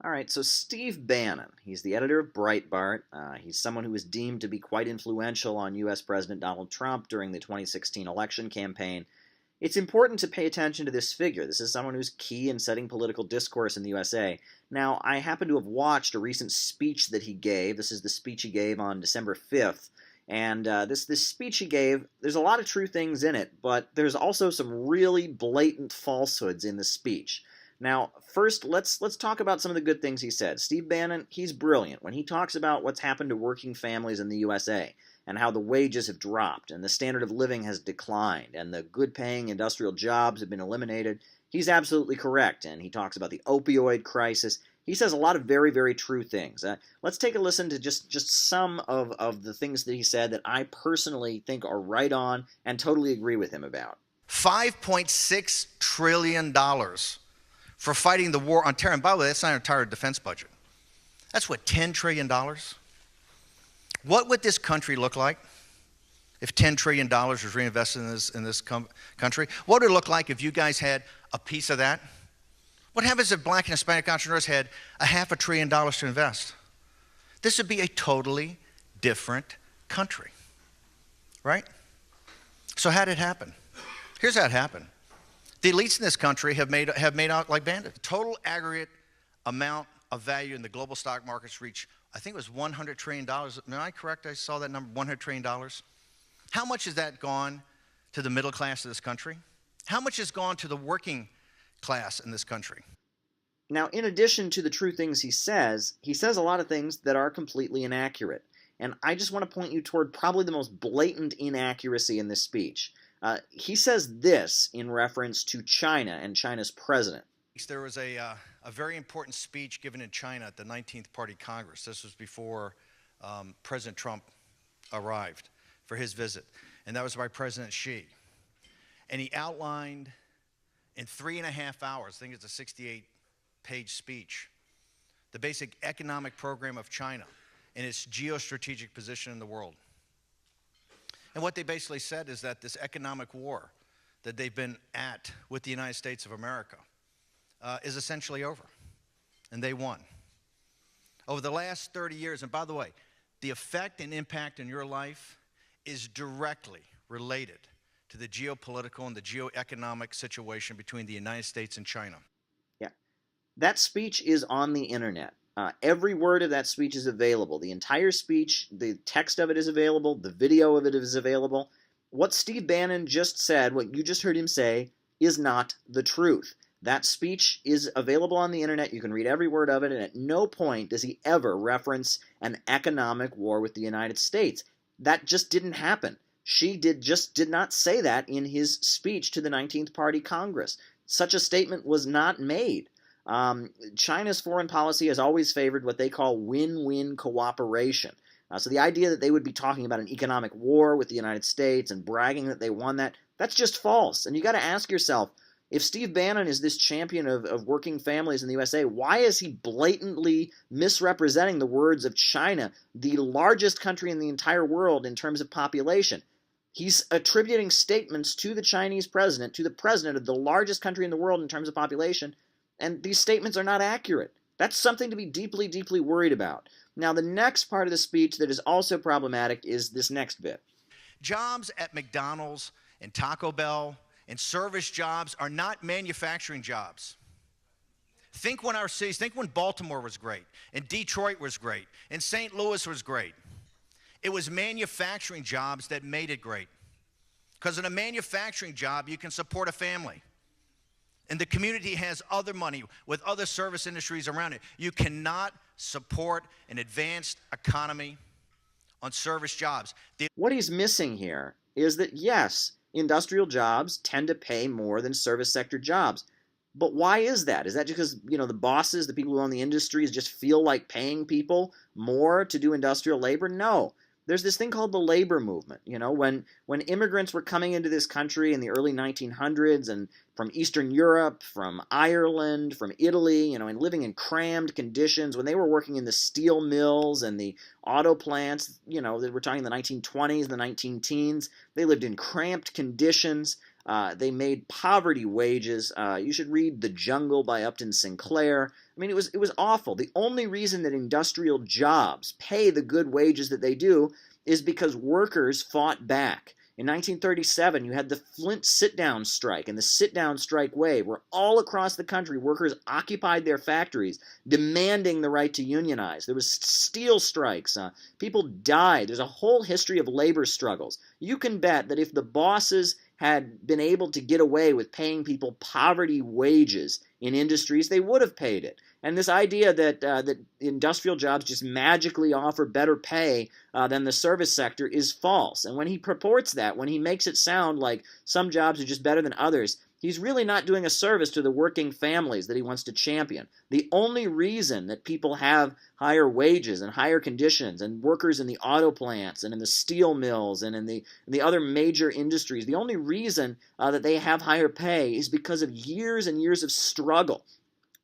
All right, so Steve Bannon, he's the editor of Breitbart. He's someone who was deemed to be quite influential on U.S. President Donald Trump during the 2016 election campaign. It's important to pay attention to this figure. This is someone who's key in setting political discourse in the USA. Now, I happen to have watched a recent speech that he gave. This is the speech he gave on December 5th. And this speech he gave, there's a lot of true things in it, but there's also some really blatant falsehoods in the speech. Now, first, let's talk about some of the good things he said. Steve Bannon, he's brilliant when he talks about what's happened to working families in the USA and how the wages have dropped and the standard of living has declined and the good-paying industrial jobs have been eliminated. He's absolutely correct, and he talks about the opioid crisis. He says a lot of very, very true things. Let's take a listen to just some of the things that he said that I personally think are right on and totally agree with him about. $5.6 trillion for fighting the war on terror. And by the way, that's not our entire defense budget. That's what, $10 trillion? What would this country look like if $10 trillion was reinvested in this country? What would it look like if you guys had a piece of that? What happens if black and Hispanic entrepreneurs had $500 billion to invest? This would be a totally different country, right? So how did it happen? Here's how it happened. The elites in this country have made out like bandits. Total aggregate amount of value in the global stock markets reached, I think it was $100 trillion. Am I correct? I saw that number, $100 trillion. How much has that gone to the middle class of this country? How much has gone to the working class in this country? Now, in addition to the true things he says a lot of things that are completely inaccurate. And I just want to point you toward probably the most blatant inaccuracy in this speech. He says this in reference to China and China's president. There was a very important speech given in China at the 19th Party Congress. This was before President Trump arrived for his visit. And that was by President Xi. And he outlined in 3.5 hours, I think it's a 68-page speech, the basic economic program of China and its geostrategic position in the world. And what they basically said is that this economic war that they've been at with the United States of America is essentially over, and they won. Over the last 30 years, and by the way, the effect and impact in your life is directly related to the geopolitical and the geoeconomic situation between the United States and China. Yeah, that speech is on the internet. Every word of that speech is available. The entire speech, the text of it is available. The video of it is available. What Steve Bannon just said, what you just heard him say, is not the truth. That speech is available on the internet. You can read every word of it, and at no point does he ever reference an economic war with the United States. That just didn't happen. Xi just did not say that in his speech to the 19th Party Congress. Such a statement was not made. China's foreign policy has always favored what they call win-win cooperation. So the idea that they would be talking about an economic war with the United States and bragging that they won that, that's just false. And you got to ask yourself, if Steve Bannon is this champion of working families in the USA, why is he blatantly misrepresenting the words of China, the largest country in the entire world in terms of population? He's attributing statements to the Chinese president, to the president of the largest country in the world in terms of population, and these statements are not accurate. That's something to be deeply, deeply worried about. Now, the next part of the speech that is also problematic is this next bit. Jobs at McDonald's and Taco Bell and service jobs are not manufacturing jobs. Think when our cities, think when Baltimore was great, and Detroit was great, and St. Louis was great. It was manufacturing jobs that made it great. Because in a manufacturing job, you can support a family. And the community has other money with other service industries around it. You cannot support an advanced economy on service jobs. What he's missing here is that, yes, industrial jobs tend to pay more than service sector jobs. But why is that? Is that because, the bosses, the people who own the industries just feel like paying people more to do industrial labor? No. There's this thing called the labor movement. When immigrants were coming into this country in the early 1900s and from Eastern Europe, from Ireland, from Italy, and living in crammed conditions, when they were working in the steel mills and the auto plants, we're talking the 1920s, the 19-teens, they lived in cramped conditions. They made poverty wages. You should read The Jungle by Upton Sinclair. I mean, it was awful. The only reason that industrial jobs pay the good wages that they do is because workers fought back. In 1937, you had the Flint sit-down strike and the sit-down strike wave, where all across the country workers occupied their factories, demanding the right to unionize. There was steel strikes. People died. There's a whole history of labor struggles. You can bet that if the bosses had been able to get away with paying people poverty wages in industries, they would have paid it. And this idea that industrial jobs just magically offer better pay than the service sector is false. And when he purports that, when he makes it sound like some jobs are just better than others, he's really not doing a service to the working families that he wants to champion. The only reason that people have higher wages and higher conditions, and workers in the auto plants and in the steel mills and in the other major industries, the only reason that they have higher pay is because of years and years of struggle.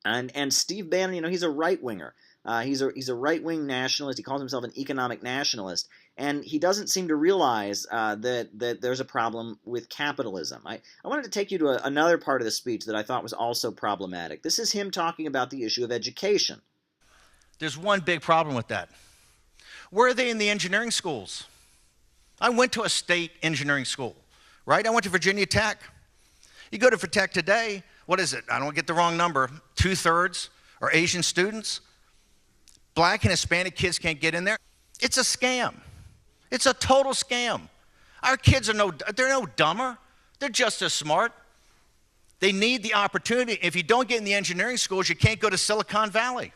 And Steve Bannon, he's a right-winger. He's a right-wing nationalist. He calls himself an economic nationalist, and he doesn't seem to realize that there's a problem with capitalism. I wanted to take you to another part of the speech that I thought was also problematic. This is him talking about the issue of education. There's one big problem with that. Where are they in the engineering schools? I went to a state engineering school, right? I went to Virginia Tech. You go to Tech today, what is it? I don't get the wrong number. 2/3 are Asian students. Black and Hispanic kids can't get in there. It's a scam. It's a total scam. Our kids are they're no dumber. They're just as smart. They need the opportunity. If you don't get in the engineering schools, you can't go to Silicon Valley.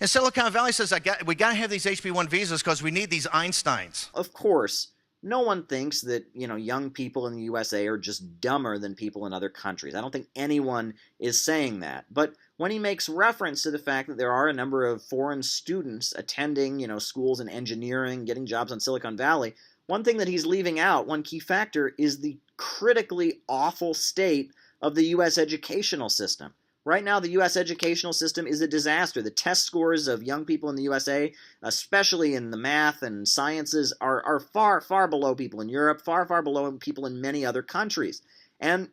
And Silicon Valley says, we got to have these HB1 visas because we need these Einsteins. Of course, no one thinks that, young people in the USA are just dumber than people in other countries. I don't think anyone is saying that. But when he makes reference to the fact that there are a number of foreign students attending, schools in engineering, getting jobs on Silicon Valley, one thing that he's leaving out, one key factor, is the critically awful state of the U.S. educational system. Right now, the U.S. educational system is a disaster. The test scores of young people in the USA, especially in the math and sciences, are far, far below people in Europe, far, far below people in many other countries. And,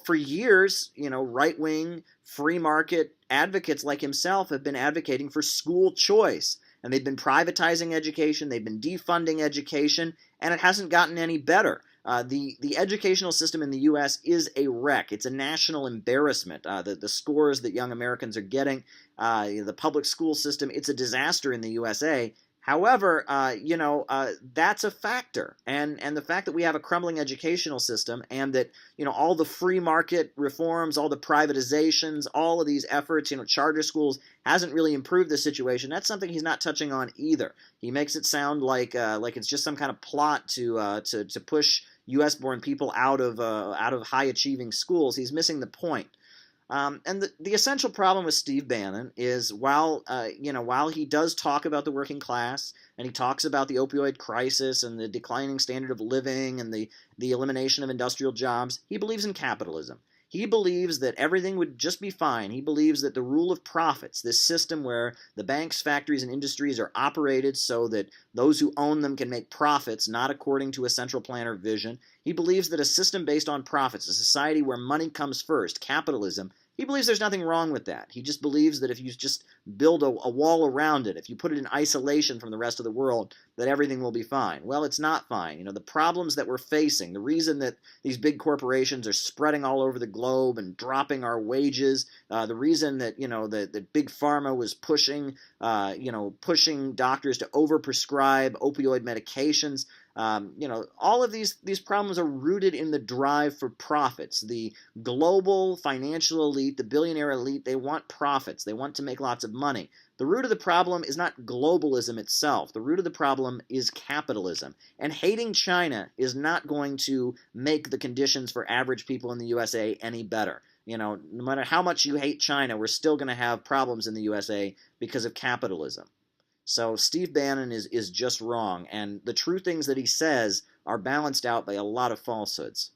for years, right-wing, free market advocates like himself have been advocating for school choice. And they've been privatizing education, they've been defunding education, and it hasn't gotten any better. The educational system in the U.S. is a wreck. It's a national embarrassment. The scores that young Americans are getting, the public school system, it's a disaster in the USA. However, that's a factor. And the fact that we have a crumbling educational system and that, all the free market reforms, all the privatizations, all of these efforts, charter schools hasn't really improved the situation. That's something he's not touching on either. He makes it sound like it's just some kind of plot to push U.S.-born people out of high-achieving schools. He's missing the point. And the essential problem with Steve Bannon is while he does talk about the working class and he talks about the opioid crisis and the declining standard of living and the elimination of industrial jobs, he believes in capitalism. He believes that everything would just be fine. He believes that the rule of profits, this system where the banks, factories, and industries are operated so that those who own them can make profits, not according to a central planner vision. He believes that a system based on profits, a society where money comes first, capitalism, he believes there's nothing wrong with that. He just believes that if you just build a wall around it, if you put it in isolation from the rest of the world, that everything will be fine. Well, it's not fine. The problems that we're facing, the reason that these big corporations are spreading all over the globe and dropping our wages, the reason that, that big pharma was pushing doctors to overprescribe opioid medications, all of these problems are rooted in the drive for profits. The global financial elite, the billionaire elite, they want profits. They want to make lots of money. The root of the problem is not globalism itself. The root of the problem is capitalism. And hating China is not going to make the conditions for average people in the USA any better. No matter how much you hate China, we're still going to have problems in the USA because of capitalism. So Steve Bannon is just wrong, and the true things that he says are balanced out by a lot of falsehoods.